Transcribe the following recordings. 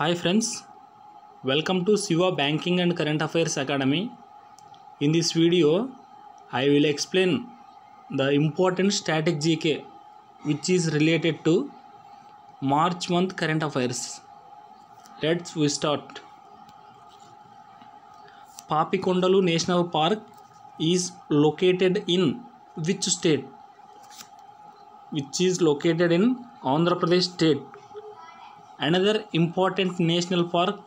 Hi friends, welcome to Siva Banking and Current Affairs Academy. In this video, I will explain the important static GK which is related to March month current affairs. Let's start. Papikondalu National Park is located in which state? Which is located in Andhra Pradesh state. Another important national park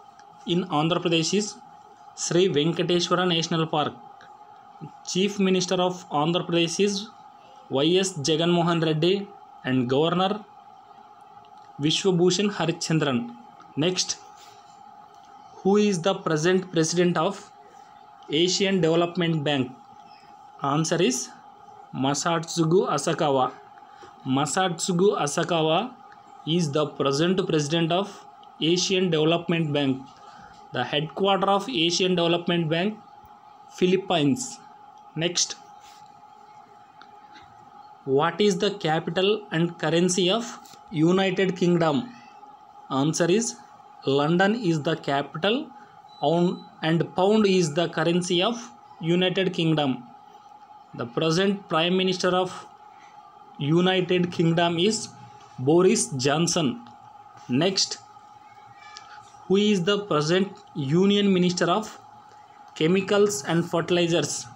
in Andhra Pradesh is Sri Venkateswara National Park. Chief Minister of Andhra Pradesh is Y.S. Jaganmohan Reddy and Governor Vishwabhushan Harichandran. Next, who is the present president of Asian Development Bank? Answer is Masatsugu Asakawa. Masatsugu Asakawa is the present president of Asian Development Bank. The headquarters of Asian Development Bank, Philippines. Next, what is the capital and currency of United Kingdom? Answer is London is the capital and pound is the currency of United Kingdom. The present Prime Minister of United Kingdom is Boris Johnson. Next, who is the present Union Minister of Chemicals and Fertilizers?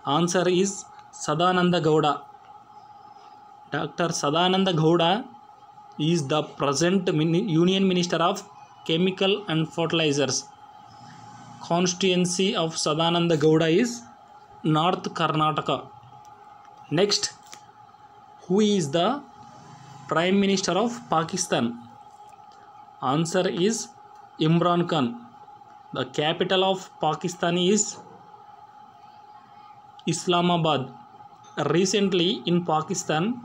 Answer is Sadananda Gowda. Dr. Sadananda Gowda is the present Union Minister of Chemical and Fertilizers. Constituency of Sadananda Gowda is North Karnataka. Next, who is the Prime Minister of Pakistan? Answer is Imran Khan. The capital of Pakistan is Islamabad. Recently in Pakistan,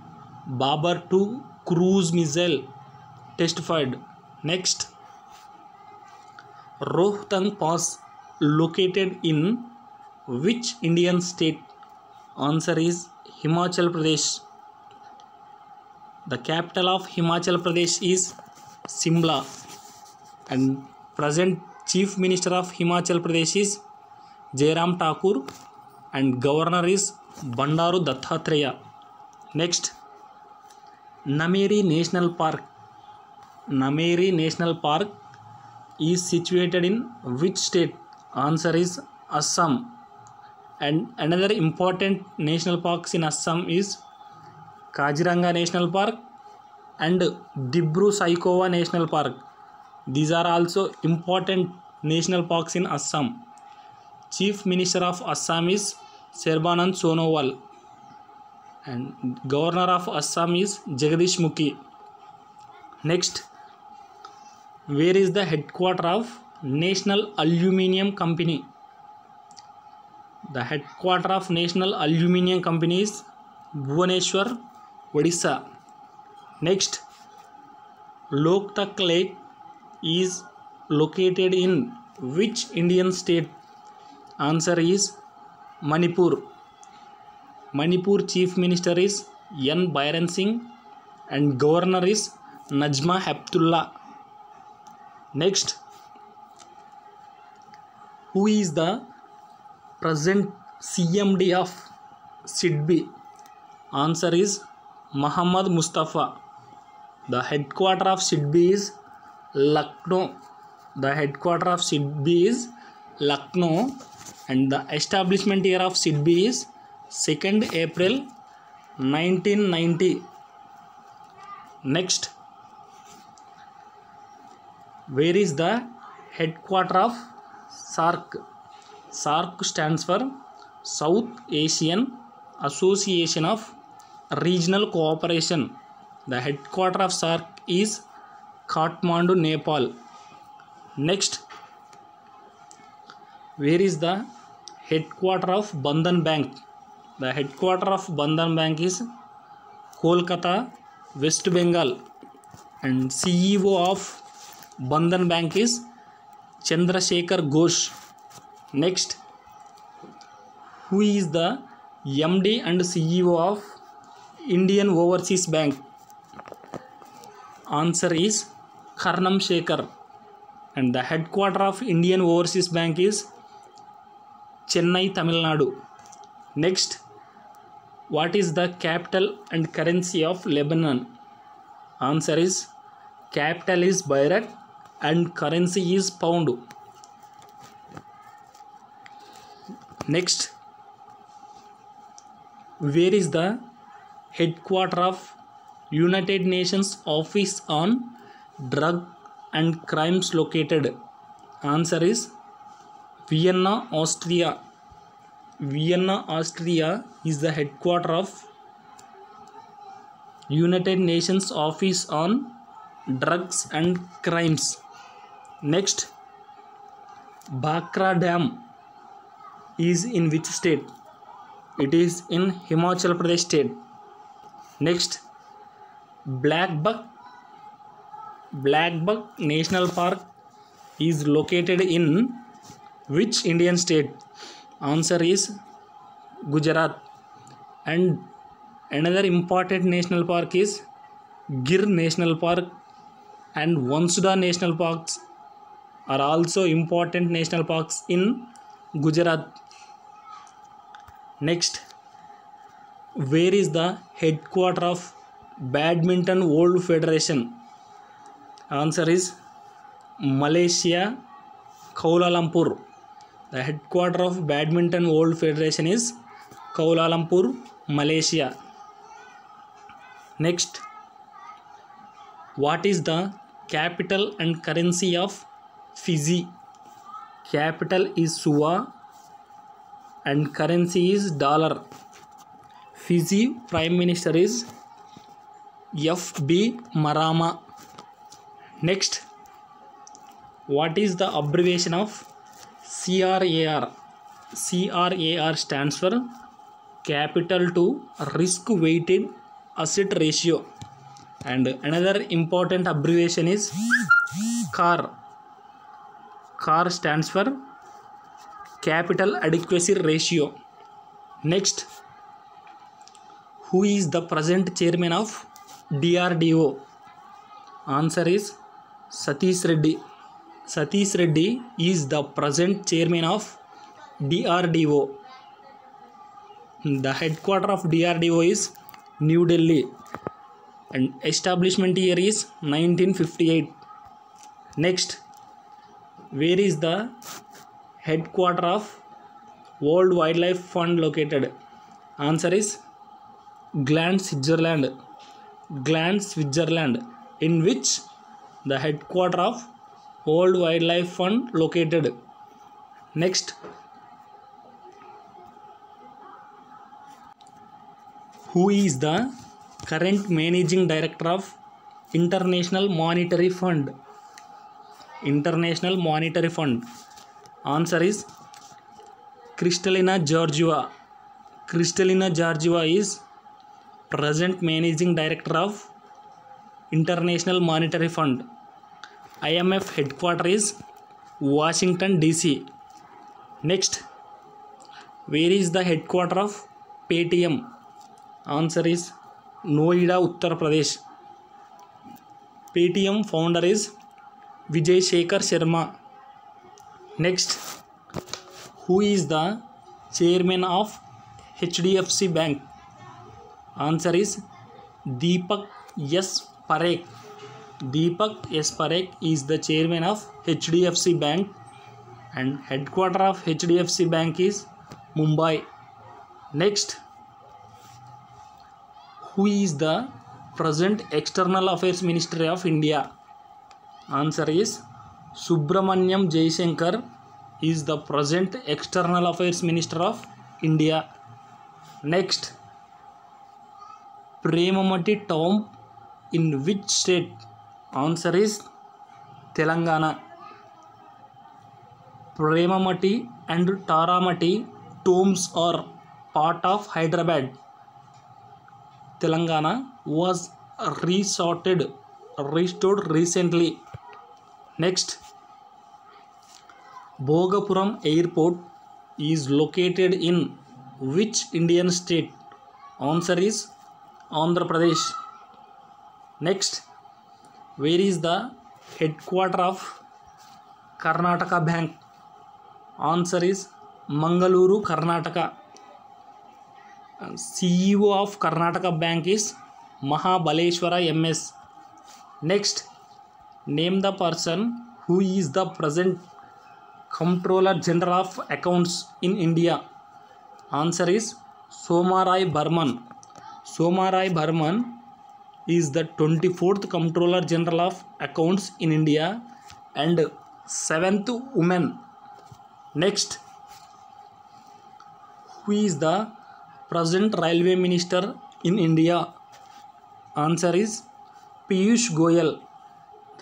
Babar 2 cruise missile test fired. Next, Rohtang Pass located in which Indian state? Answer is Himachal Pradesh. The capital of Himachal Pradesh is Shimla and present Chief Minister of Himachal Pradesh is Jairam Thakur and Governor is Bandaru Dattatreya. Next, Nameri National Park. Nameri National Park is situated in which state? Answer is Assam. And another important national parks in Assam is Kaziranga National Park and Dibru-Saikhowa National Park. These are also important national parks in Assam. Chief Minister of Assam is Sarbanand Sonowal and Governor of Assam is Jagadish Mukhi. Next, where is the headquarters of National Aluminium Company? The headquarters of National Aluminium Company is Bhubaneswar, Odisha. Next, Loktak Lake is located in which Indian state? Answer is Manipur. Manipur Chief Minister is N. Biren Singh and Governor is Najma Heptullah. Next, who is the present CMD of SIDBI? Answer is Muhammad Mustafa. The headquarters of SIDBI is Lucknow. The headquarters of SIDBI is Lucknow and the establishment year of SIDBI is 2nd April 1990. Next, where is the headquarters of SAARC? SAARC stands for South Asian Association of Regional Cooperation. The headquarters of SAARC is Kathmandu, Nepal. Next, where is the headquarters of Bandhan Bank? The headquarters of Bandhan Bank is Kolkata, West Bengal and CEO of Bandhan Bank is Chandrasekhar Ghosh. Next, who is the MD and CEO of Indian Overseas Bank? Answer is Karnam Shekhar. And the headquarter of Indian Overseas Bank is Chennai, Tamil Nadu. Next, what is the capital and currency of Lebanon? Answer is capital is Beirut and currency is pound. Next, where is the headquarter of United Nations Office on Drug and Crimes located? Answer is Vienna, Austria. Vienna, Austria is the headquarter of United Nations Office on Drugs and Crimes. Next, Bhakra Dam is in which state? It is in Himachal Pradesh state. Next, Blackbuck National Park is located in which Indian state? Answer is Gujarat. And another important national park is Gir National Park and Vansuda National Parks are also important national parks in Gujarat. Next, where is the headquarter of Badminton World Federation? Answer is Malaysia, Kuala Lumpur. The headquarter of Badminton World Federation is Kuala Lumpur, Malaysia. Next, what is the capital and currency of Fiji? Capital is Suva and currency is dollar. Fiji Prime Minister is F.B. Marama. Next, what is the abbreviation of CRAR? CRAR stands for Capital to Risk Weighted Asset Ratio. And another important abbreviation is CAR. CAR stands for Capital Adequacy Ratio. Next, who is the present chairman of DRDO? Answer is Satish Reddy. Satish Reddy is the present chairman of DRDO. The headquarter of DRDO is New Delhi and establishment year is 1958. Next, where is the headquarter of World Wildlife Fund located? Answer is Gland, Switzerland. Gland, Switzerland, in which the headquarter of World Wildlife Fund located. Next, who is the current managing director of International Monetary Fund? International Monetary Fund. Answer is Kristalina Georgieva. Kristalina Georgieva is present managing director of International Monetary Fund. IMF headquarter is Washington DC. Next, where is the headquarter of Paytm? Answer is Noida, Uttar Pradesh. Paytm founder is Vijay Shekhar Sharma. Next, who is the chairman of HDFC Bank? Answer is Deepak S. Parekh. Deepak S. Parekh is the chairman of HDFC Bank and headquarter of HDFC Bank is Mumbai. Next, who is the present External Affairs Minister of India? Answer is Subramaniam Jaishankar is the present External Affairs Minister of India. Next, Premamati tomb in which state? Answer is Telangana. Premamati and Taramati tombs are part of Hyderabad. Telangana was restored recently. Next, Bhogapuram Airport is located in which Indian state? Answer is Andhra Pradesh. Next, where is the headquarter of Karnataka Bank? Answer is Mangaluru, Karnataka. CEO of Karnataka Bank is Mahabaleshwara MS. Next, name the person who is the present Comptroller General of Accounts in India. Answer is Somarai Burman. Somarai Burman is the 24th Comptroller General of Accounts in India and 7th woman. Next, who is the present Railway Minister in India? Answer is Piyush Goyal.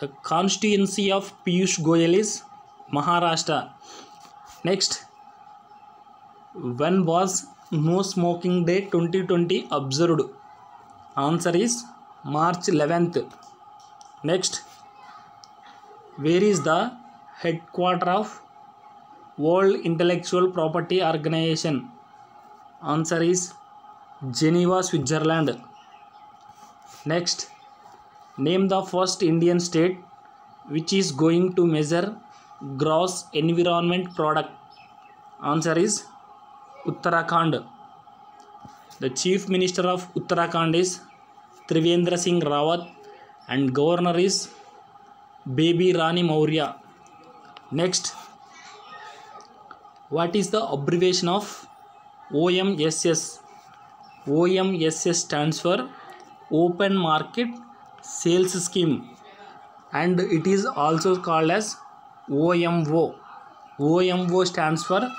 The constituency of Piyush Goyal is Maharashtra. Next, when was No Smoking Day 2020 observed? Answer is March 11th. Next, where is the headquarter of World Intellectual Property Organization? Answer is Geneva, Switzerland. Next, name the first Indian state which is going to measure gross environment product. Answer is Uttarakhand. The Chief Minister of Uttarakhand is Trivendra Singh Rawat and Governor is Baby Rani Maurya. Next, what is the abbreviation of OMSS? OMSS stands for Open Market Sales Scheme and it is also called as OMO. OMO stands for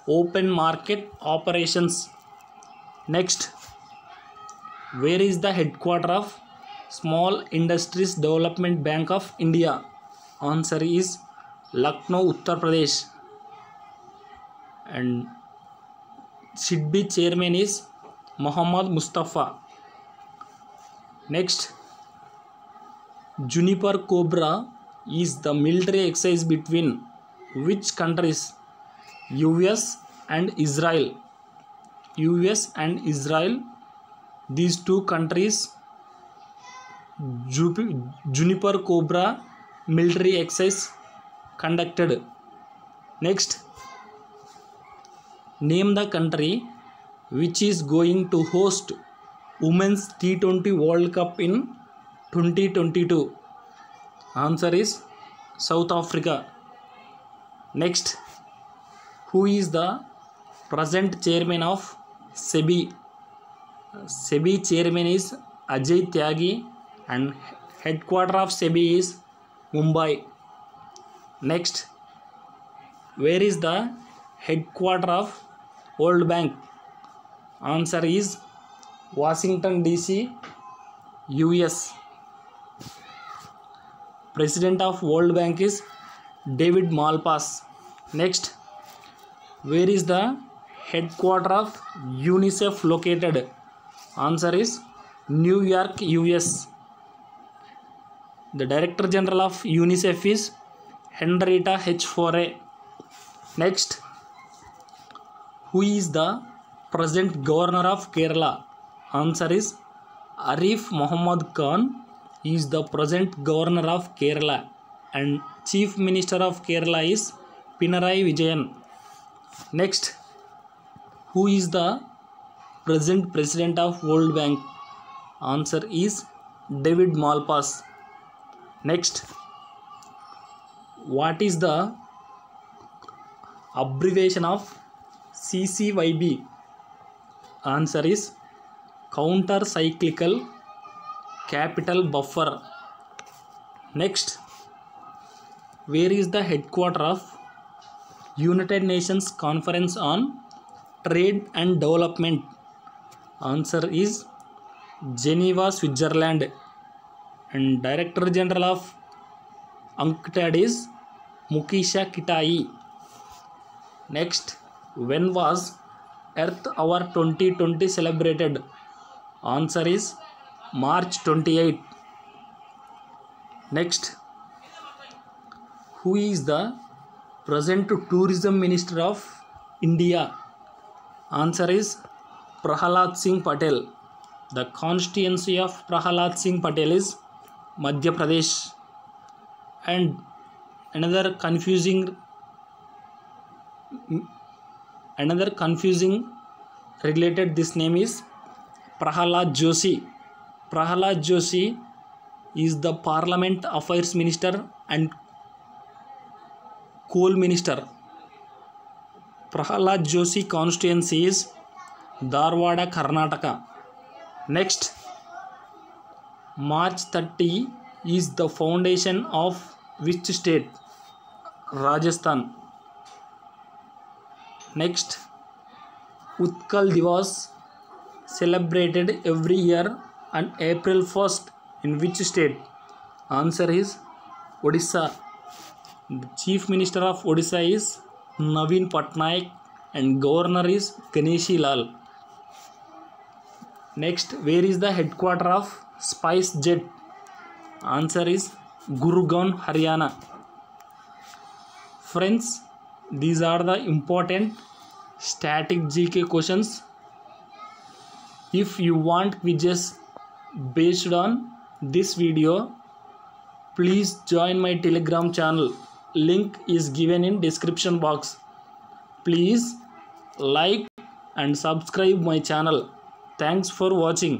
Open Market Operations. Next, where is the headquarter of Small Industries Development Bank of India? Answer is Lucknow, Uttar Pradesh. And SIDBI chairman is Muhammad Mustafa. Next, Juniper Cobra is the military exercise between which countries? US and Israel. US and Israel, these two countries, Juniper Cobra military exercise conducted. Next, name the country which is going to host Women's T20 World Cup in 2022. Answer is South Africa. Next, who is the present chairman of SEBI? SEBI chairman is Ajay Tyagi and headquarter of SEBI is Mumbai. Next, where is the headquarter of World Bank? Answer is Washington DC, US. President of World Bank is David Malpass. Next, where is the headquarter of UNICEF located? Answer is New York, US. The Director General of UNICEF is Henrietta H. Fore. Next, who is the present Governor of Kerala? Answer is Arif Muhammad Khan is the present Governor of Kerala and Chief Minister of Kerala is Pinarayi Vijayan. Next, who is the present President of World Bank? Answer is David Malpass. Next, what is the abbreviation of CCYB? Answer is Counter Cyclical Capital Buffer. Next, where is the headquarter of United Nations Conference on Trade and Development? Answer is Geneva, Switzerland. And Director General of UNCTAD is Mukisha Kitai. Next, when was Earth Hour 2020 celebrated? Answer is March 28. Next, who is the present Tourism Minister of India? Answer is Prahalad Singh Patel. The constituency of Prahalad Singh Patel is Madhya Pradesh. And another confusing related this name is Prahalad Joshi. Prahalad Joshi is the Parliament Affairs Minister and Coal Minister. Prahalad Joshi constituency is Dharwada, Karnataka. Next, March 30 is the foundation of which state? Rajasthan. Next, Utkal Divas celebrated every year on April 1st in which state? Answer is Odisha. The Chief Minister of Odisha is Naveen Patnaik and Governor is Ganeshi Lal. Next, where is the headquarter of SpiceJet? Answer is Gurugram, Haryana. Friends, these are the important static GK questions. If you want quizzes based on this video, please join my Telegram channel. Link is given in description box. Please like and subscribe my channel. Thanks for watching.